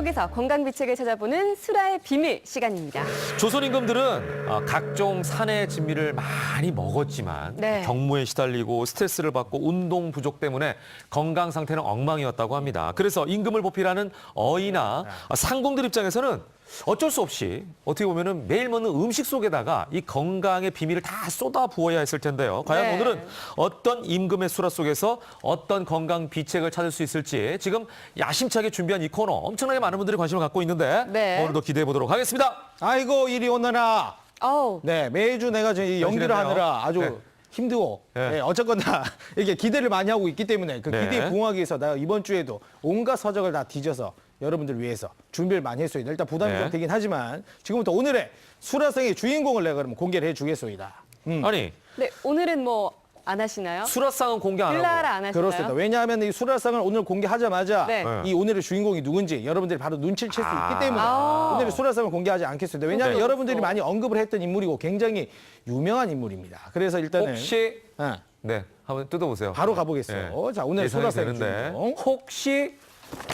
여기서 건강비책을 찾아보는 수라의 비밀 시간입니다. 조선 임금들은 각종 산의 진미를 많이 먹었지만 네. 경무에 시달리고 스트레스를 받고 운동 부족 때문에 건강 상태는 엉망이었다고 합니다. 그래서 임금을 보필하는 어이나 상공들 입장에서는 어쩔 수 없이 어떻게 보면은 매일 먹는 음식 속에다가 이 건강의 비밀을 다 쏟아 부어야 했을 텐데요. 과연 네. 오늘은 어떤 임금의 수라 속에서 어떤 건강 비책을 찾을 수 있을지 지금 야심차게 준비한 이 코너 엄청나게 많은 분들이 관심을 갖고 있는데 네. 오늘도 기대해 보도록 하겠습니다. 아이고 이리 오너라. 어우, 네, 매주 내가 이 연기를 열심히 하느라 아주 네. 힘들고 네. 네, 어쨌거나 이렇게 기대를 많이 하고 있기 때문에 그 네. 기대에 부응하기 위해서 내가 이번 주에도 온갖 서적을 다 뒤져서 여러분들 위해서 준비를 많이 했습니다. 일단 부담이 네. 좀 되긴 하지만 지금부터 오늘의 수라상의 주인공을 내가 그러면 공개를 해주겠습니다. 아니 네, 오늘은 뭐 안 하시나요? 수라상은 공개 안 일라라 하고 안 하시나요? 그렇습니다. 왜냐하면 이 수라상을 오늘 공개하자마자 네. 이 오늘의 주인공이 누군지 여러분들이 바로 눈치를 챌 수 있기 때문에 아. 오늘의 수라상을 공개하지 않겠습니다. 왜냐하면 네. 여러분들이 많이 언급을 했던 인물이고 굉장히 유명한 인물입니다. 그래서 일단은 혹시 네, 네 한번 뜯어보세요. 바로 가보겠어요. 자, 오늘 예상이 수라상의 되는데 주인공. 혹시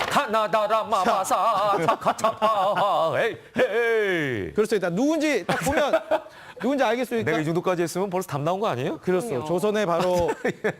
가나다라 마바사 타카차파 에이 에이 그렇습니다. 누군지 딱 보면 누군지 알겠습니까? 내가 이 정도까지 했으면 벌써 답 나온 거 아니에요? 그렇습니다. 그럼요. 조선의 바로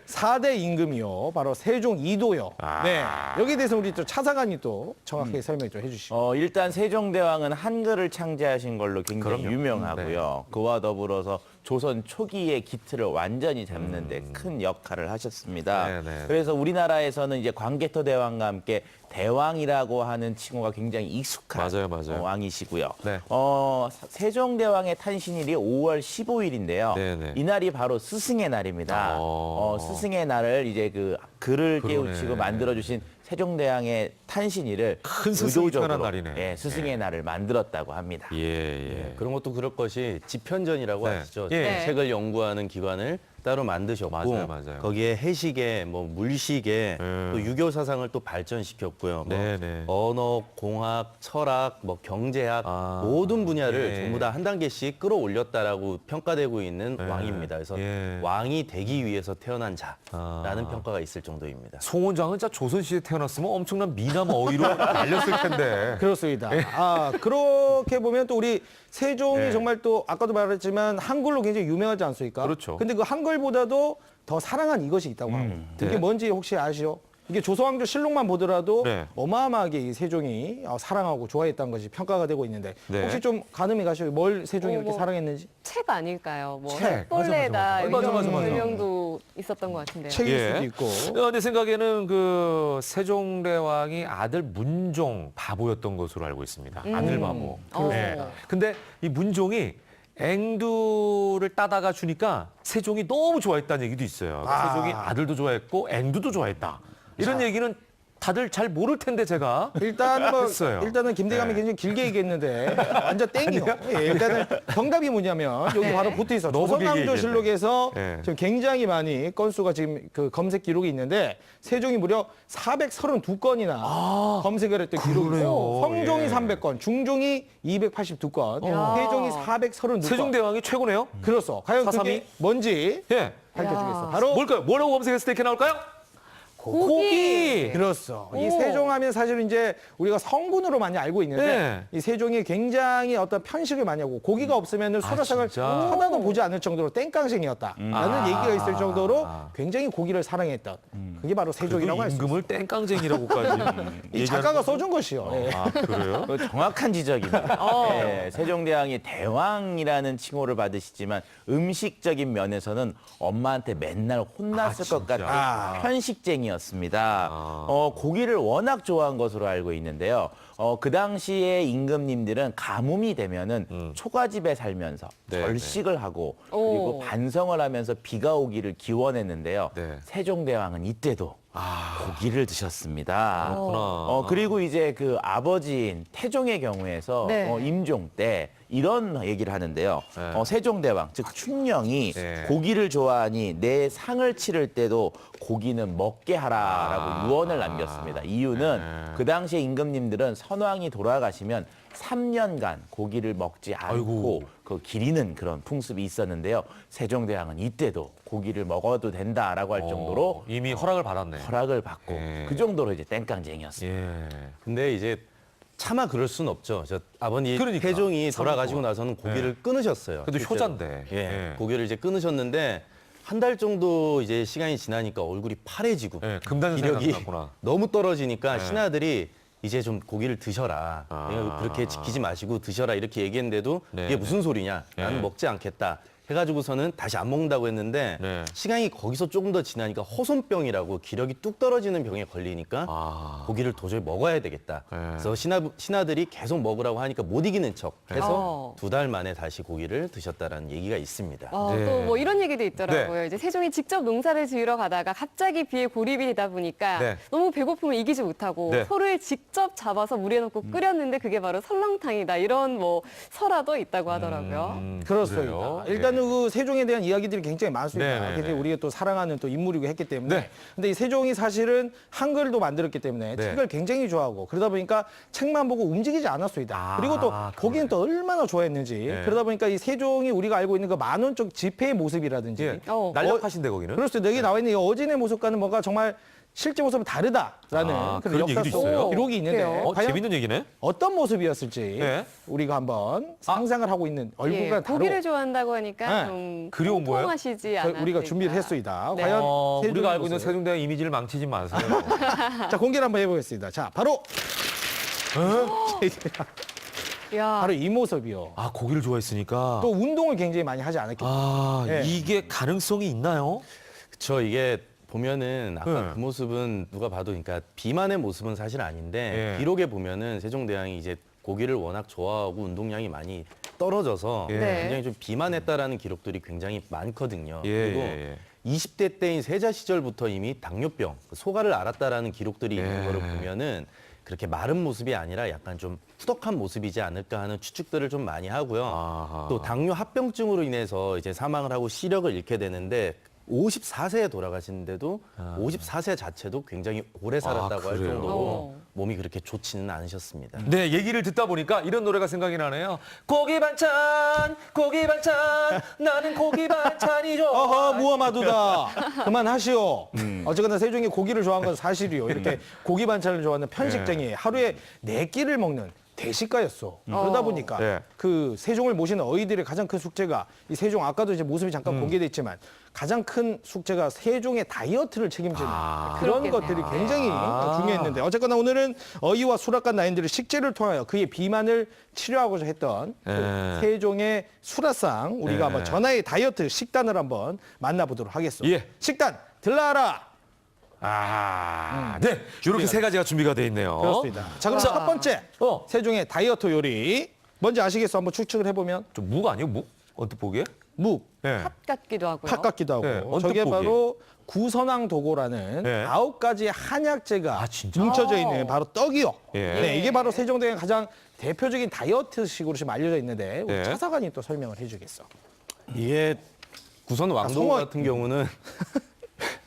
4대 임금이요. 바로 세종 2도요. 네. 여기에 대해서 우리 또 차상관이 또 정확하게 설명 좀 해주시죠. 일단 세종대왕은 한글을 창제하신 걸로 굉장히 그럼요. 유명하고요. 그와 더불어서 조선 초기의 기틀을 완전히 잡는 데 큰 역할을 하셨습니다. 네, 네. 그래서 우리나라에서는 이제 광개토 대왕과 함께 대왕이라고 하는 칭호가 굉장히 익숙한 맞아요. 왕이시고요. 네. 세종대왕의 탄신일이 5월 15일인데요. 네, 네. 이날이 바로 스승의 날입니다. 스승의 날을 이제 그 글을 그러네. 깨우치고 만들어주신 세종대왕의 탄신일을 큰 스승이 태어난 의도적으로 날이네. 예, 스승의 날을 만들었다고 합니다. 예. 그런 것도 그럴 것이 집현전이라고 네. 아시죠? 예. 책을 연구하는 기관을 따로 만드셨고 맞아요. 거기에 해시계, 뭐 물시계, 또 유교 사상을 또 발전시켰고요. 뭐 네네. 언어, 공학, 철학, 뭐 경제학 모든 분야를 예. 전부 다 한 단계씩 끌어올렸다라고 평가되고 있는 왕입니다. 그래서 예. 왕이 되기 위해서 태어난 자라는 평가가 있을 정도입니다. 송원장은 진짜 조선시대에 태어났으면 엄청난 미남 어휘로 알렸을 텐데. 그렇습니다. 그렇게 보면 또 우리 세종이 네. 정말 또 아까도 말했지만 한글로 굉장히 유명하지 않습니까? 그렇죠. 근데 그 한글보다도 더 사랑한 이것이 있다고 합니다. 네. 이게 뭔지 혹시 아시죠? 이게 조선왕조 실록만 보더라도 네. 어마어마하게 이 세종이 사랑하고 좋아했다는 것이 평가가 되고 있는데 네. 혹시 좀 가늠이 가시고 뭘 세종이 이렇게 뭐. 사랑했는지 책 아닐까요? 뭐 책. 햇벌레다 맞아. 이런 맞아. 별명도 있었던 것 같은데요. 책일 예. 수도 있고 내 생각에는 그 세종대왕이 아들 문종 바보였던 것으로 알고 있습니다. 아들 바보. 네. 근데 이 문종이 앵두를 따다가 주니까 세종이 너무 좋아했다는 얘기도 있어요. 세종이 아들도 좋아했고 앵두도 좋아했다. 이런 얘기는 다들 잘 모를 텐데 제가 일단 뭐 했어요. 일단은 김대감이 네. 굉장히 길게 얘기했는데 완전 땡이요. 예, 일단은 정답이 뭐냐면 여기 바로 붙어 있어. 너무 길게 조선왕조실록에서 얘기했네. 지금 굉장히 많이 건수가 지금 그 검색 기록이 있는데 세종이 무려 432건이나 검색을 했던 기록이 그러네요. 있어요. 성종이 예. 300건, 중종이 282건, 야. 세종이 432건. 세종대왕이 최고네요. 그렇소. 과연 432? 그게 뭔지 예. 밝혀주겠어. 야. 바로 뭘까요? 뭐라고 검색했을 때 이렇게 나올까요? 고기. 그렇소. 이 오. 세종하면 사실 이제 우리가 성군으로 많이 알고 있는데 네. 이 세종이 굉장히 어떤 편식을 많이 하고 고기가 없으면 수라상을 진짜? 쳐다도 보지 않을 정도로 땡깡쟁이였다라는 얘기가 있을 정도로 굉장히 고기를 사랑했던 그게 바로 세종이라고 할 수 있어요. 임금을 땡깡쟁이라고까지 이 작가가 써준 것이요. 예. 아, 그래요? 정확한 지적입니다. 예, 세종대왕이 대왕이라는 칭호를 받으시지만 음식적인 면에서는 엄마한테 맨날 혼났을 것 진짜? 같은 편식쟁이였습니다. 고기를 워낙 좋아한 것으로 알고 있는데요. 그 당시에 임금님들은 가뭄이 되면은 초가집에 살면서 네, 절식을 하고 그리고 오. 반성을 하면서 비가 오기를 기원했는데요. 네. 세종대왕은 이때도 고기를 드셨습니다. 그렇구나. 그리고 이제 그 아버지인 태종의 경우에서 네. 임종 때 이런 얘기를 하는데요. 네. 세종대왕, 즉 충령이 네. 고기를 좋아하니 내 상을 치를 때도 고기는 먹게 하라라고 유언을 남겼습니다. 이유는 그 당시에 임금님들은 선왕이 돌아가시면 3년간 고기를 먹지 않고 아이고. 그 기리는 그런 풍습이 있었는데요. 세종대왕은 이때도 고기를 먹어도 된다라고 할 정도로 이미 허락을 받았네. 허락을 받고 예. 그 정도로 이제 땡깡쟁이였습니다. 예. 근데 이제 차마 그럴 수는 없죠. 저 아버님 그러니까, 태종이 돌아가시고 3년 동안. 나서는 고기를 네. 끊으셨어요. 그래도 실제로. 효자인데. 예, 예. 고기를 이제 끊으셨는데 한 달 정도 이제 시간이 지나니까 얼굴이 파래지고 예, 금단 기력이 생각났구나. 너무 떨어지니까 네. 신하들이 이제 좀 고기를 드셔라. 아. 그렇게 지키지 마시고 드셔라 이렇게 얘기했는데도 네, 이게 네. 무슨 소리냐? 나는 네. 먹지 않겠다. 해가지고서는 다시 안 먹는다고 했는데 네. 시간이 거기서 조금 더 지나니까 허손병이라고 기력이 뚝 떨어지는 병에 걸리니까 아. 고기를 도저히 먹어야 되겠다. 네. 그래서 신하들이 계속 먹으라고 하니까 못 이기는 척 해서 어. 2달 만에 다시 고기를 드셨다라는 얘기가 있습니다. 네. 또 뭐 이런 얘기도 있더라고요. 이제 세종이 직접 농사를 지으러 가다가 갑자기 비에 고립이 되다 보니까 네. 너무 배고픔을 이기지 못하고 네. 소를 직접 잡아서 물에 넣고 끓였는데 그게 바로 설렁탕이다. 이런 뭐 설화도 있다고 하더라고요. 그렇습니다. 그래요? 일단은 예. 그 세종에 대한 이야기들이 굉장히 많습니다. 네네네. 굉장히 우리가 또 사랑하는 또 인물이고 했기 때문에. 네. 근데 이 세종이 사실은 한글도 만들었기 때문에 네. 책을 굉장히 좋아하고 그러다 보니까 책만 보고 움직이지 않았소이다. 아, 그리고 또 그러네. 거기는 또 얼마나 좋아했는지. 네. 그러다 보니까 이 세종이 우리가 알고 있는 그 만원적 지폐의 모습이라든지. 예. 어. 날렵하신데 거기는? 그렇습니다. 여기 나와 있는 이 어진의 모습과는 뭔가 정말 실제 모습은 다르다라는 아, 그런 그런 역사 얘기도 속 있어요? 기록이 있는데 그래요? 과연 재밌는 얘기네. 어떤 모습이었을지 네. 우리가 한번 상상을 하고 있는 얼굴과 예, 다르고 고기를 좋아한다고 하니까 네. 좀 그리운 거예요? 통통하시지 않았을까. 우리가 준비를 했습니다. 네. 과연 우리가 세종의 알고 있는 모습. 세종대왕 이미지를 망치지 마세요. 자 공개를 한번 해보겠습니다. 자 바로 야, 바로 이 모습이요. 아, 고기를 좋아했으니까. 또 운동을 굉장히 많이 하지 않았겠죠. 아, 예. 이게 가능성이 있나요? 그렇죠. 이게 보면은 아까 네. 그 모습은 누가 봐도 그러니까 비만의 모습은 사실 아닌데 예. 기록에 보면은 세종대왕이 이제 고기를 워낙 좋아하고 운동량이 많이 떨어져서 예. 네. 굉장히 좀 비만했다라는 기록들이 굉장히 많거든요. 예, 그리고 예, 예. 20대 때인 세자 시절부터 이미 당뇨병, 소가를 앓았다라는 기록들이 있는 예. 거를 보면은 그렇게 마른 모습이 아니라 약간 좀 후덕한 모습이지 않을까 하는 추측들을 좀 많이 하고요. 아하. 또 당뇨 합병증으로 인해서 이제 사망을 하고 시력을 잃게 되는데 54세에 돌아가시는데도 54세 자체도 굉장히 오래 살았다고 할 그래요? 정도로 어. 몸이 그렇게 좋지는 않으셨습니다. 네, 얘기를 듣다 보니까 이런 노래가 생각이 나네요. 고기 반찬, 나는 고기 반찬이 좋아. 어허 무엄하도다. 그만하시오. 어쨌거나 세종이 고기를 좋아한 건 사실이요. 이렇게 고기 반찬을 좋아하는 편식쟁이 하루에 4끼를 먹는 대식가였어. 그러다 보니까 네. 그 세종을 모시는 어이들의 가장 큰 숙제가 이 세종 아까도 이제 모습이 잠깐 공개돼 있지만 가장 큰 숙제가 세종의 다이어트를 책임지는 그런 그렇겠네요. 것들이 굉장히 중요했는데 어쨌거나 오늘은 어이와 수락관 나인들의 식재를 통하여 그의 비만을 치료하고자 했던 또 네. 세종의 수라상 우리가 네. 한번 전하의 다이어트 식단을 한번 만나보도록 하겠습니다. 예. 식단 들라라. 아, 네. 이렇게 세 가지가 준비가 돼 있네요. 그렇습니다. 자 그럼 첫 번째 세종의 다이어트 요리 뭔지 아시겠어? 한번 추측을 해보면 좀 묵 아니에요? 묵? 언뜻 보기에? 묵, 네. 팥 같기도 하고요. 팥 같기도 하고 네, 언뜻 저게 보기에. 바로 구선왕 도고라는 네. 9가지의 한약재가 아, 진짜? 뭉쳐져 있는 바로 떡이요. 예. 네, 이게 바로 세종대왕의 가장 대표적인 다이어트식으로 지금 알려져 있는데 우리 네. 차사관이 또 설명을 해주겠어. 이게 구선 왕도 성원. 같은 경우는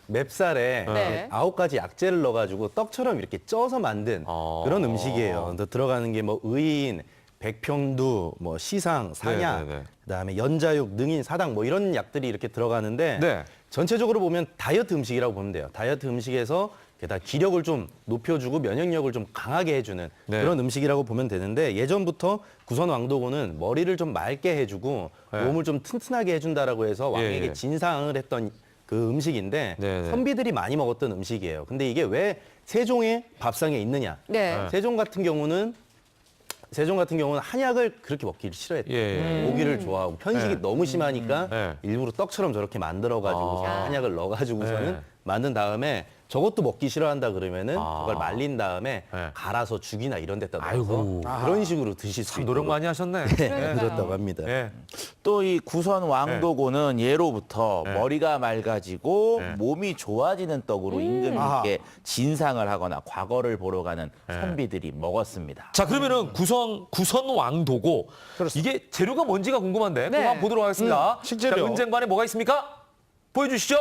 맵쌀에 네. 9가지 약재를 넣어가지고 떡처럼 이렇게 쪄서 만든 그런 음식이에요. 근데 들어가는 게 뭐 의인, 백평두, 뭐 시상, 상약, 네, 네, 네. 그다음에 연자육, 능인, 사당 뭐 이런 약들이 이렇게 들어가는데 네. 전체적으로 보면 다이어트 음식이라고 보면 돼요. 다이어트 음식에서 게다가 기력을 좀 높여주고 면역력을 좀 강하게 해주는 네. 그런 음식이라고 보면 되는데 예전부터 구선 왕도고는 머리를 좀 맑게 해주고 네. 몸을 좀 튼튼하게 해준다라고 해서 왕에게 예. 진상을 했던 그 음식인데 네, 네. 선비들이 많이 먹었던 음식이에요. 근데 이게 왜 세종의 밥상에 있느냐? 네. 세종 같은 경우는 한약을 그렇게 먹기를 싫어했대요. 예. 고기를 좋아하고 편식이 네. 너무 심하니까 네. 일부러 떡처럼 저렇게 만들어가지고 아. 한약을 넣어가지고서는 네. 만든 다음에 저것도 먹기 싫어한다 그러면은 그걸 말린 다음에 네. 갈아서 죽이나 이런 데다 넣어서 아이고. 그런 식으로 드실 수 참 있도록 노력 많이 하셨네. 그렇다고 합니다. 예. 또 이 구선 왕도고는 예로부터 네. 머리가 맑아지고 네. 몸이 좋아지는 떡으로 임금님께 진상을 하거나 과거를 보러 가는 선비들이 먹었습니다. 자, 그러면은 구선 왕도고 이게 재료가 뭔지가 궁금한데 네. 한번 보도록 하겠습니다. 식재료. 자, 은쟁반에 뭐가 있습니까? 보여주시죠.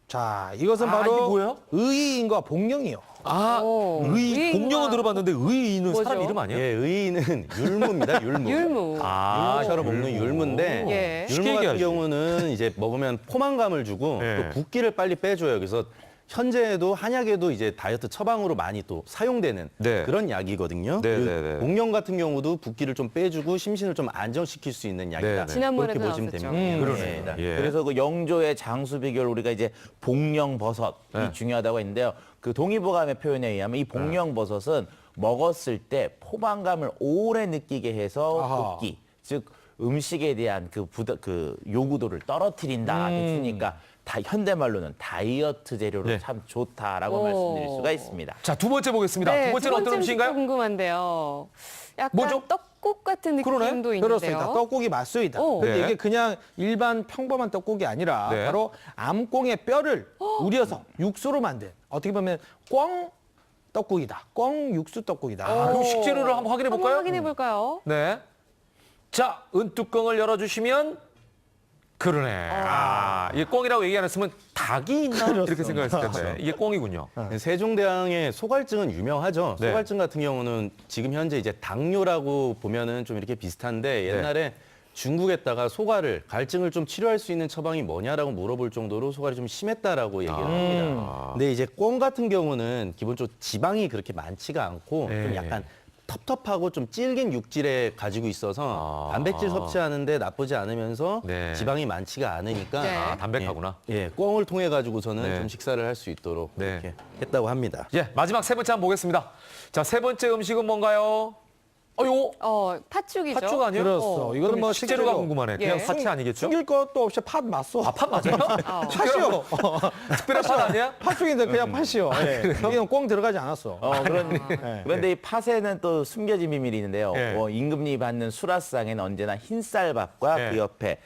자 이것은 아, 바로 이게 뭐예요? 의인과 복령이요. 아, 오, 의 의인과- 공룡은 들어봤는데 의인은 뭐죠? 사람 이름 아니에요? 예, 의인은 율무입니다. 율무. 율무. 아, 율무처럼 먹는 율무인데 예. 쉽게 율무 같은 얘기하지. 경우는 이제 먹으면 포만감을 주고 예. 또 붓기를 빨리 빼줘요. 그래서 현재에도 한약에도 이제 다이어트 처방으로 많이 또 사용되는 네. 그런 약이거든요. 네, 그 네, 네. 목련 같은 경우도 붓기를 좀 빼주고 심신을 좀 안정시킬 수 있는 약이다. 네, 네. 지난번에도 그렇게 보시면 나왔었죠. 됩니다. 그러네. 예. 그래서 그 영조의 장수 비결 우리가 이제 복령버섯이 네. 중요하다고 했는데요. 그 동의보감의 표현에 의하면 이 복령버섯은 먹었을 때 포만감을 오래 느끼게 해서 아하. 붓기, 즉 음식에 대한 그 요구도를 떨어뜨린다 했으니까 현대말로는 다이어트 재료로 네. 참 좋다라고 오. 말씀드릴 수가 있습니다. 자, 두 번째 보겠습니다. 두 번째는 어떤 음식인가요? 궁금한데요. 약간 뭐죠? 떡국 같은 그러네. 느낌도 있는데요. 그렇습니다. 떡국이 맞수이다. 오. 근데 네. 이게 그냥 일반 평범한 떡국이 아니라 네. 바로 암꽁의 뼈를 우려서 육수로 만든 어떻게 보면 꿩 떡국이다. 꿩 육수 떡국이다. 그럼 식재료를 한번 확인해 볼까요? 확인해 볼까요? 네. 자, 은뚜껑을 열어주시면 그러네. 이게 꿩이라고 얘기 안 했으면 닭이 있나 이렇게 생각했을 텐데 이게 꿩이군요. 세종대왕의 소갈증은 유명하죠. 네. 소갈증 같은 경우는 지금 현재 이제 당뇨라고 보면은 좀 이렇게 비슷한데 옛날에 중국에다가 소갈을 갈증을 좀 치료할 수 있는 처방이 뭐냐라고 물어볼 정도로 소갈이 좀 심했다라고 얘기를 합니다. 근데 이제 꿩 같은 경우는 기본적으로 지방이 그렇게 많지가 않고 네. 좀 약간 텁텁하고 좀 질긴 육질에 가지고 있어서 단백질 섭취하는데 나쁘지 않으면서 네. 지방이 많지가 않으니까 네. 담백하구나. 꽁을 통해 가지고서는 네. 좀 식사를 할 수 있도록 네. 이렇게 했다고 합니다. 예, 마지막 세 번째 한번 보겠습니다. 자, 세 번째 음식은 뭔가요? 요거 팥죽이죠. 팥죽 아니에요? 그렇소. 이거는 뭐 식재료가 궁금하네. 그냥 예. 팥이 아니겠죠? 숨길 것도 없이 팥 맞소. 아, 팥 맞아요? 팥이요. 특별한 팥 아니야? 팥죽인데 그냥 팥이요. 이건 꽁 들어가지 않았어. 그런데 이 팥에는 또 숨겨진 비밀이 있는데요. 네. 임금님이 받는 수라상에는 언제나 흰쌀밥과 네. 그 옆에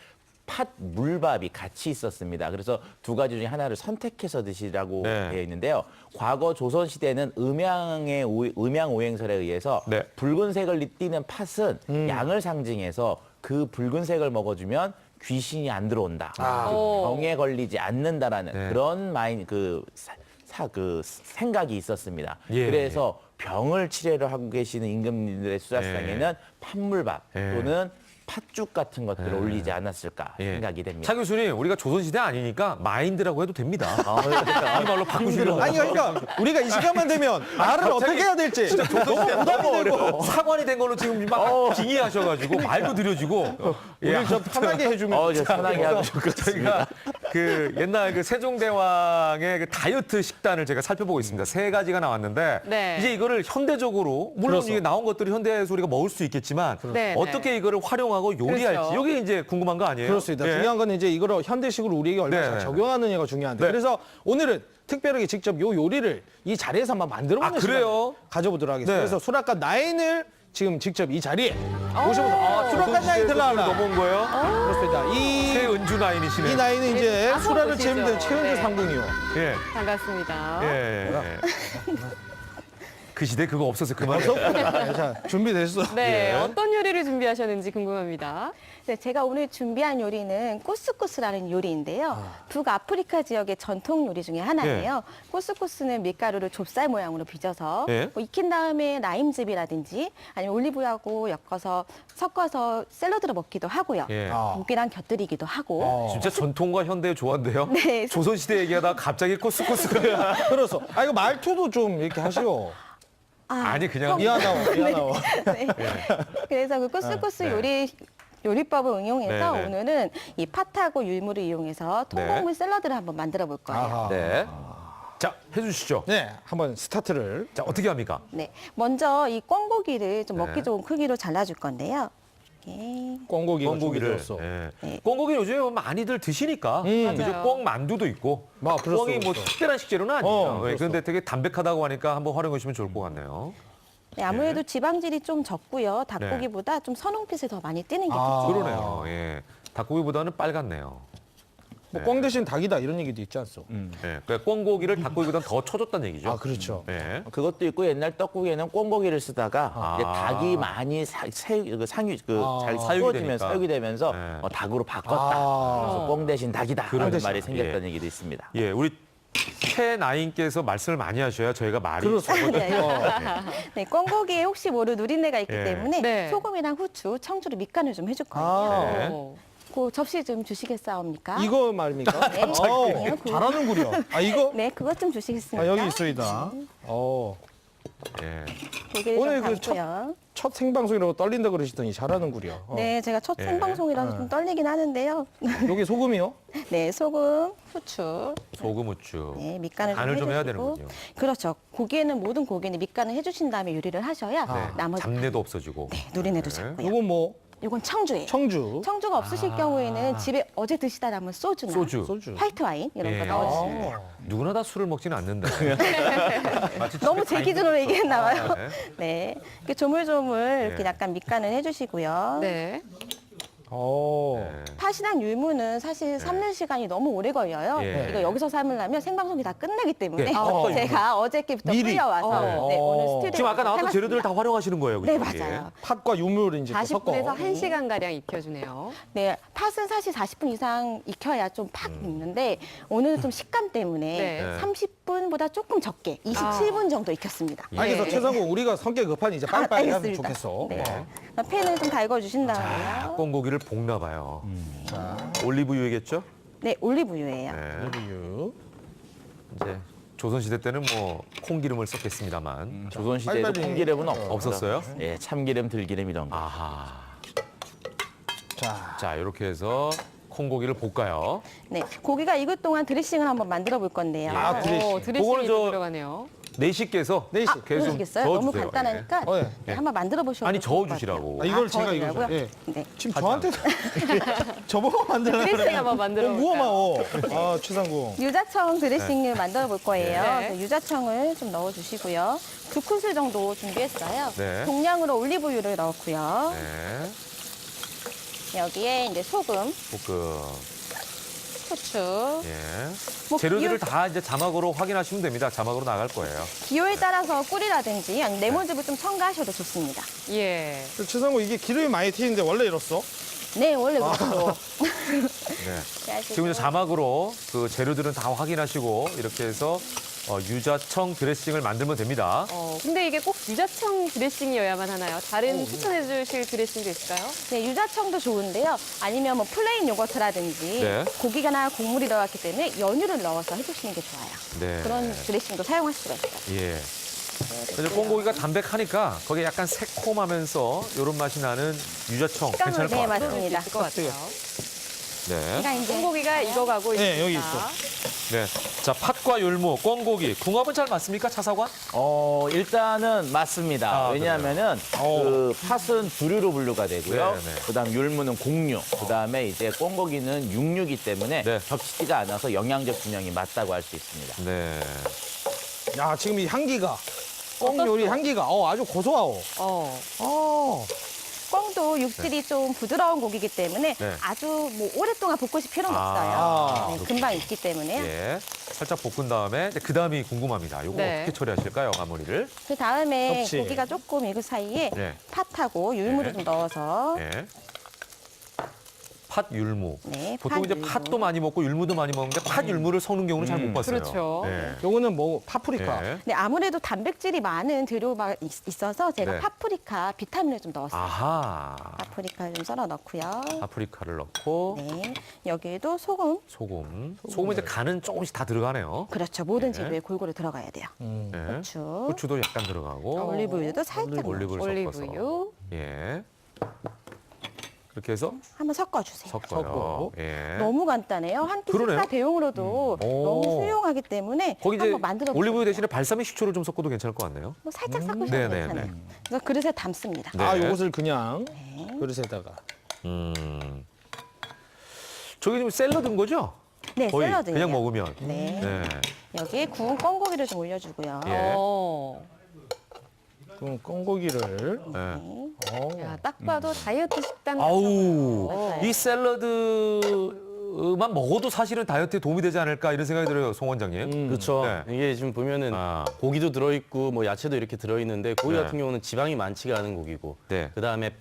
팥 물밥이 같이 있었습니다. 그래서 두 가지 중에 하나를 선택해서 드시라고 네. 되어 있는데요. 과거 조선 시대는 음양 오행설에 의해서 네. 붉은색을 띠는 팥은 양을 상징해서 그 붉은색을 먹어주면 귀신이 안 들어온다. 병에 걸리지 않는다라는 네. 그런 생각이 있었습니다. 예. 그래서 병을 치료를 하고 계시는 임금님들의 수라상에는 팥물밥 예. 또는 팥죽 같은 것들을 올리지 않았을까 예. 생각이 됩니다. 차 교수님, 우리가 조선시대 아니니까 마인드라고 해도 됩니다. 이 말로 바꾸시려고. 아니 그러니까 우리가 이 시간만 되면 말을 어떻게 해야 될지 너무 부담이 되고 사관이 된 걸로 지금 막 빙의하셔가지고 말도 느려지고. 우리 좀 편하게 해주면 이제 편하게 하면 좋을 것 같습니다. 저희가 그 옛날 그 세종대왕의 그 다이어트 식단을 제가 살펴보고 있습니다. 세 가지가 나왔는데 네. 이제 이거를 현대적으로 물론 그렇소. 이게 나온 것들이 현대에서 우리가 먹을 수 있겠지만 네, 어떻게 이거를 활용하고 요리할지 그렇죠. 이게 이제 궁금한 거 아니에요? 그렇습니다. 예. 중요한 건 이제 이걸 현대식으로 우리에게 얼마나 네, 잘 네. 적용하느냐가 중요한데 네. 그래서 오늘은 특별하게 직접 요 요리를 이 자리에서 한번 만들어보는 아, 그래요? 시간을 가져보도록 하겠습니다. 네. 그래서 수락관 나인을 지금 직접 이 자리에 모셔보도록 수락관 나인 들어와라. 넘어온 거예요? 그렇습니다. 최은주 나인이시네. 이 나이는 이제 아서 수라를 보시죠. 책임진 최은주 네. 상궁이요. 예. 반갑습니다. 예. 그 시대 그거 없어서 그만해. 자, 준비됐어. 네, 예. 어떤 요리를 준비하셨는지 궁금합니다. 네, 제가 오늘 준비한 요리는 코스코스라는 요리인데요. 북아프리카 지역의 전통 요리 중에 하나예요. 코스코스는 밀가루를 좁쌀 모양으로 빚어서 예. 뭐 익힌 다음에 라임즙이라든지 아니면 올리브유하고 섞어서 샐러드로 먹기도 하고요. 예. 고기랑 곁들이기도 하고. 진짜 전통과 현대의 조화인데요. 네. 조선시대 얘기하다가 갑자기 코스코스가. 그렇소. 아 이거 말투도 좀 이렇게 하시오. 아니, 그냥. 미안하오. 네. 그래서 그 코스코스 네. 요리법을 응용해서 네, 네. 오늘은 이 팥하고 율무를 이용해서 통곡물 샐러드를 한번 만들어 볼 거예요. 아하. 네. 자, 해주시죠. 네, 한번 스타트를. 자, 어떻게 합니까? 네, 먼저 이 꿩고기를 좀 네. 먹기 좋은 크기로 잘라줄 건데요. 이렇게. 꿩고기가 꿩고기를. 준비되었어. 예. 네. 꿩고기 요즘에 많이들 드시니까. 그죠? 맞아요. 꿩 만두도 있고. 아, 그렇소, 꿩이 뭐 그렇소. 특별한 식재료는 아니에요. 그렇소. 그런데 되게 담백하다고 하니까 한번 활용하시면 좋을 것 같네요. 네, 아무래도 지방질이 좀 적고요. 닭고기보다 좀 선홍빛을 더 많이 띠는 게 아. 특징이에요. 그러네요. 예. 닭고기보다는 빨갛네요. 뭐꿩 대신 닭이다 이런 얘기도 있지 않소. 예. 그러니까 꿩고기를 닭고기보다는 더 쳐줬다는 얘기죠. 아 그렇죠. 예. 그것도 있고 옛날 떡국에는 꽁고기를 쓰다가 아. 이제 닭이 많이 잘 사육이 키워지면서 되니까. 사육이 되면서 네. 닭으로 바꿨다. 아. 그래서 꽁 대신 닭이다. 그런 라는 말이 대신. 생겼다는 예. 얘기도 있습니다. 예, 우리 최 나인께서 말씀을 많이 하셔야 저희가 말이 네. 네, 꿩고기에 혹시 모를 누린내가 있기 예. 때문에 네. 소금이랑 후추, 청주를 밑간을 좀 해줄 거예요. 아. 네. 오. 그 접시 좀 주시겠사옵니까? 이거 말입니까? 네. 잘하는구려. 아, 이거? 네, 그것 좀 주시겠습니까? 아, 여기 있습니다. 예. 고기를 오늘 좀 그 담고요. 첫 생방송이라고 떨린다 그러시더니 잘하는구려. 네, 제가 첫 예. 생방송이라서 좀 떨리긴 하는데요. 여기 소금이요? 네, 소금, 후추, 소금 후추. 네, 밑간을 간을 좀 해야 해주시고. 되는군요. 그렇죠. 고기에는 모든 고기는 밑간을 해주신 다음에 요리를 하셔야 네. 나머지 잡내도 없어지고. 네, 누리내도 잡고요. 이건 뭐? 이건 청주예요. 청주. 청주가 없으실 경우에는 집에 어제 드시다 남은 소주나 소주. 소주. 화이트 와인 이런 예. 거 넣어주시면 돼요. 누구나 다 술을 먹지는 않는다. 마치 너무 집에 제 가 기준으로 있는 얘기했나 봐요. 것처럼. 네. 네. 이렇게 조물조물 이렇게 네. 약간 밑간을 해주시고요. 네. 네. 팥이랑 율무는 사실 삶는 시간이 너무 오래 걸려요. 예. 이거 여기서 삶으려면 생방송이 다 끝나기 때문에 네. 제가 어저께부터 미리. 불려와서 네, 오늘 스튜디오에 지금 아까 나왔던 재료들을 다 활용하시는 거예요, 네, 그죠? 맞아요. 팥과 유물을 이제 또 섞어. 40분에서 1시간 가량 익혀주네요. 네, 팥은 사실 40분 이상 익혀야 좀 팍 익는데 오늘은 좀 식감 때문에 네. 30분보다 조금 적게 27분 정도 익혔습니다. 아니, 그래서 네. 최상국 우리가 성격 급하니 이제 빨리빨리 하면 좋겠어. 네. 팬을 좀 달궈주신 자, 다음에요. 꽁고기를 볶나 봐요. 자, 올리브유겠죠? 네, 올리브유예요. 네. 우유. 이제 조선시대 때는 뭐 콩기름을 썼겠습니다만. 조선시대에도 빨리빨리. 콩기름은 없었어요? 예, 참기름, 들기름 이런 거. 아하. 자, 자, 이렇게 해서 콩고기를 볶아요. 네, 고기가 익을 동안 드레싱을 한번 만들어 볼 건데요. 아, 드레싱. 오, 드레싱이 그거는 저- 들어가네요. 내시께서 네이씨. 계속 보시겠어요? 너무 저어주세요. 간단하니까 예. 네, 한번 만들어 보시고 아니, 저어주시라고. 아, 이걸 제가 이거 저어주려고요? 예. 네. 지금 저한테 저보고 만들라 드레싱 그래. 한번 만들어 무엄하오. 볼까요? 아, 최상국. 유자청 드레싱을 만들어 볼 거예요. 네. 그래서 유자청을 좀 넣어주시고요. 2큰술 정도 준비했어요. 네. 동량으로 올리브유를 넣었고요. 네. 여기에 이제 소금, 볶음. 후추. 예. 뭐 재료들을 기호- 다 이제 자막으로 확인하시면 됩니다. 자막으로 나갈 거예요. 기호에 따라서 꿀이라든지 아니면 레몬즙을 좀 첨가하셔도 좋습니다. 예. 최상국 이게 기름이 많이 튀는데 원래 이렇어? 네, 원래 그렇죠. 네. 지금 이제 자막으로 그 재료들은 다 확인하시고 이렇게 해서 유자청 드레싱을 만들면 됩니다. 근데 이게 꼭 유자청 드레싱이어야만 하나요? 다른 추천해 주실 드레싱도 있을까요? 네, 유자청도 좋은데요. 아니면 뭐 플레인 요거트라든지 네. 고기가나 곡물이 들어갔기 때문에 연유를 넣어서 해주시는 게 좋아요. 네. 그런 드레싱도 사용할 수가 있어요. 예. 그래서 꽁고기가 담백하니까 거기에 약간 새콤하면서 이런 맛이 나는 유자청 괜찮을 것 네, 같아요. 맞습니다. 있을 것 같아요. 네. 제가 이제 콩고기가 익어가고 있습니다. 네, 여기 있어. 네. 자, 팥과 율무, 꽁고기, 궁합은 잘 맞습니까, 차사관? 일단은 맞습니다. 아, 왜냐하면은 그 팥은 두류로 분류가 되고요. 네, 네. 그다음 율무는 곡류, 그다음에 이제 꽁고기는 육류이기 때문에 네. 겹치지가 않아서 영양적 균형이 맞다고 할 수 있습니다. 네. 야, 지금 이 향기가 꽁 요리 향기가 아주 고소하오. 꽁도 육질이 좀 부드러운 고기이기 때문에 네. 아주 뭐 오랫동안 볶으실 필요는 아, 없어요. 네, 금방 익기 때문에요. 예. 살짝 볶은 다음에 그 다음이 궁금합니다. 요거 네. 어떻게 처리하실까요, 마무리를? 그 다음에 접시. 고기가 조금 익을 사이에 네. 팥하고 율무를 네. 좀 넣어서 예. 팥 율무. 네, 보통 팥, 이제 율무. 팥도 많이 먹고 율무도 많이 먹는데 팥 율무를 섞는 경우는 잘 못 봤어요. 그렇죠. 네. 요거는 뭐 파프리카. 예. 네, 아무래도 단백질이 많은 재료가 있어서 제가 네. 파프리카 비타민을 좀 넣었어요. 아하. 파프리카를 좀 썰어 넣고요. 파프리카를 넣고 네, 여기에도 소금. 소금. 소금은 이제 간은 조금씩 다 들어가네요. 그렇죠. 모든 네. 재료에 골고루 들어가야 돼요. 네. 후추. 후추도 약간 들어가고. 올리브유도 살짝 올리브를 섞어서. 올리브유. 예. 그렇게 해서 한번 섞어주세요. 섞어요. 섞고. 예. 너무 간단해요. 한 끼 그러네요. 식사 대용으로도 오. 너무 훌륭하기 때문에 거기 이제 한번 만들어 올리브유 보세요. 대신에 발사믹 식초를 좀 섞어도 괜찮을 것 같네요. 뭐 살짝 섞으셔도 네네, 괜찮아요. 네. 그래서 그릇에 담습니다. 네. 아, 요것을 그냥 그릇에다가. 저게 지금 샐러드인 거죠? 네, 거의 샐러드예요. 그냥 먹으면. 네. 네. 여기에 구운 꽁고기를 좀 올려주고요. 예. 그럼 꽁고기를. 네. 야, 딱 봐도 다이어트 식단 아우, 같아요. 이 샐러드만 먹어도 사실은 다이어트에 도움이 되지 않을까 이런 생각이 들어요, 송 원장님. 그렇죠. 네. 이게 지금 보면은 아. 고기도 들어있고 뭐 야채도 이렇게 들어있는데 고기 네. 같은 경우는 지방이 많지가 않은 고기고 네. 그다음에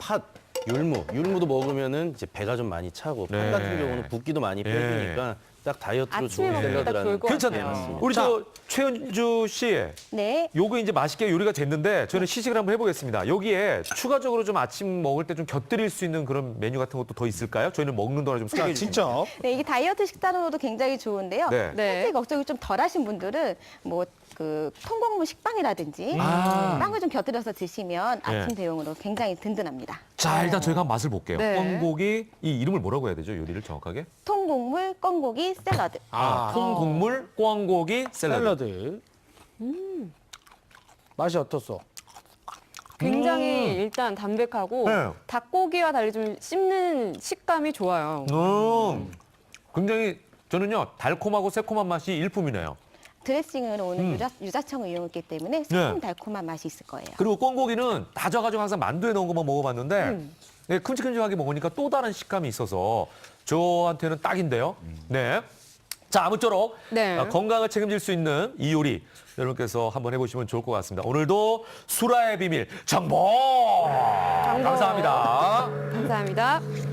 율무도 먹으면은 이제 배가 좀 많이 차고 네. 팥 같은 경우는 붓기도 많이 예. 빼주니까 딱 다이어트로 아침에 좋은 먹으면 딱 샐러드라는 좋을 것 괜찮네요. 같아요. 우리 저 최은주 씨, 네. 요거 이제 맛있게 요리가 됐는데 저희는 시식을 한번 해보겠습니다. 여기에 추가적으로 좀 아침 먹을 때 좀 곁들일 수 있는 그런 메뉴 같은 것도 더 있을까요? 저희는 먹는 동안 좀 자, 소개해 주시죠. 진짜. 네, 이게 다이어트 식단으로도 굉장히 좋은데요. 네. 네. 살찌 걱정이 좀 덜하신 분들은 뭐 그 통곡물 식빵이라든지 빵을 좀 곁들여서 드시면 아침 네. 대용으로 굉장히 든든합니다. 자, 일단 저희가 한번 맛을 볼게요. 네. 꿩고기, 이 이름을 뭐라고 해야 되죠? 요리를 정확하게? 통곡물 꿩고기 샐러드. 통곡물 꿩고기 샐러드. 샐러드. 맛이 어떻소? 굉장히 일단 담백하고 네. 닭고기와 달리 좀 씹는 식감이 좋아요. 굉장히 저는요 달콤하고 새콤한 맛이 일품이네요. 드레싱으로 오는 유자청을 이용했기 때문에 새콤달콤한 맛이 있을 거예요. 그리고 꿩고기는 다져가지고 항상 만두에 넣은 것만 먹어봤는데 네, 큼직큼직하게 먹으니까 또 다른 식감이 있어서 저한테는 딱인데요. 네. 자, 아무쪼록 네. 건강을 책임질 수 있는 이 요리 여러분께서 한번 해보시면 좋을 것 같습니다. 오늘도 수라의 비밀 정보 감사합니다. 감사합니다.